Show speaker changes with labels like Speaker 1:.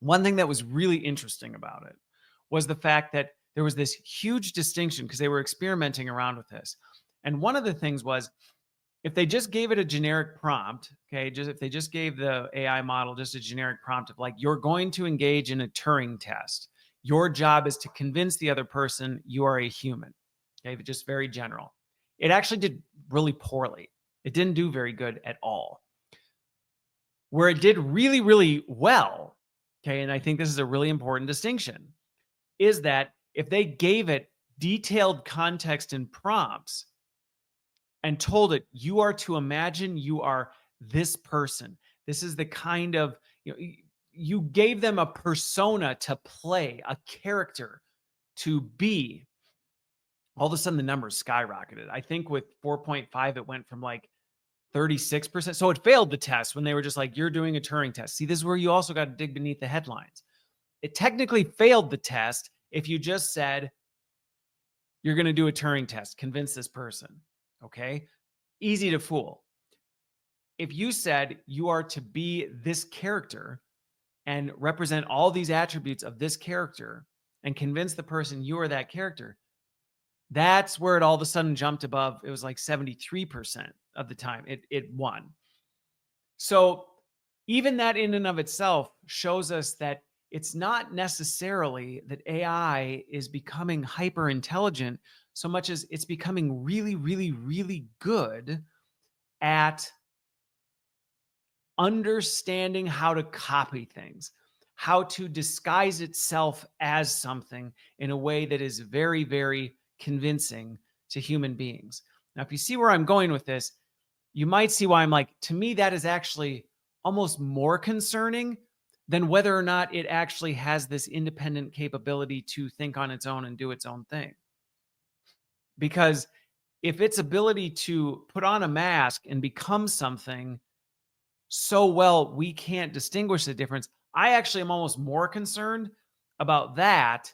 Speaker 1: One thing that was really interesting about it was the fact that there was this huge distinction because they were experimenting around with this. And one of the things was if they just gave it a generic prompt, okay, just if they just gave the AI model just a generic prompt of like, you're going to engage in a Turing test. Your job is to convince the other person you are a human. Okay, just very general. It actually did really poorly. It didn't do very good at all. Where it did really, really well, okay, and I think this is a really important distinction, is that if they gave it detailed context and prompts and told it, you are to imagine you are this person. This is the kind of, you gave them a persona to play, a character to be. All of a sudden, the numbers skyrocketed. I think with 4.5, it went from like 36%. So it failed the test when they were just like, you're doing a Turing test. See, this is where you also got to dig beneath the headlines. It technically failed the test if you just said, you're going to do a Turing test, convince this person. Okay. Easy to fool. If you said you are to be this character and represent all these attributes of this character and convince the person you are that character, that's where it all of a sudden jumped above. It was like 73% of the time it won. So even that in and of itself shows us that it's not necessarily that AI is becoming hyper intelligent so much as it's becoming really, really, really good at understanding how to copy things, how to disguise itself as something in a way that is very, very convincing to human beings. Now, if you see where I'm going with this, you might see why I'm like, to me, that is actually almost more concerning than whether or not it actually has this independent capability to think on its own and do its own thing. Because if its ability to put on a mask and become something so well we can't distinguish the difference, I actually am almost more concerned about that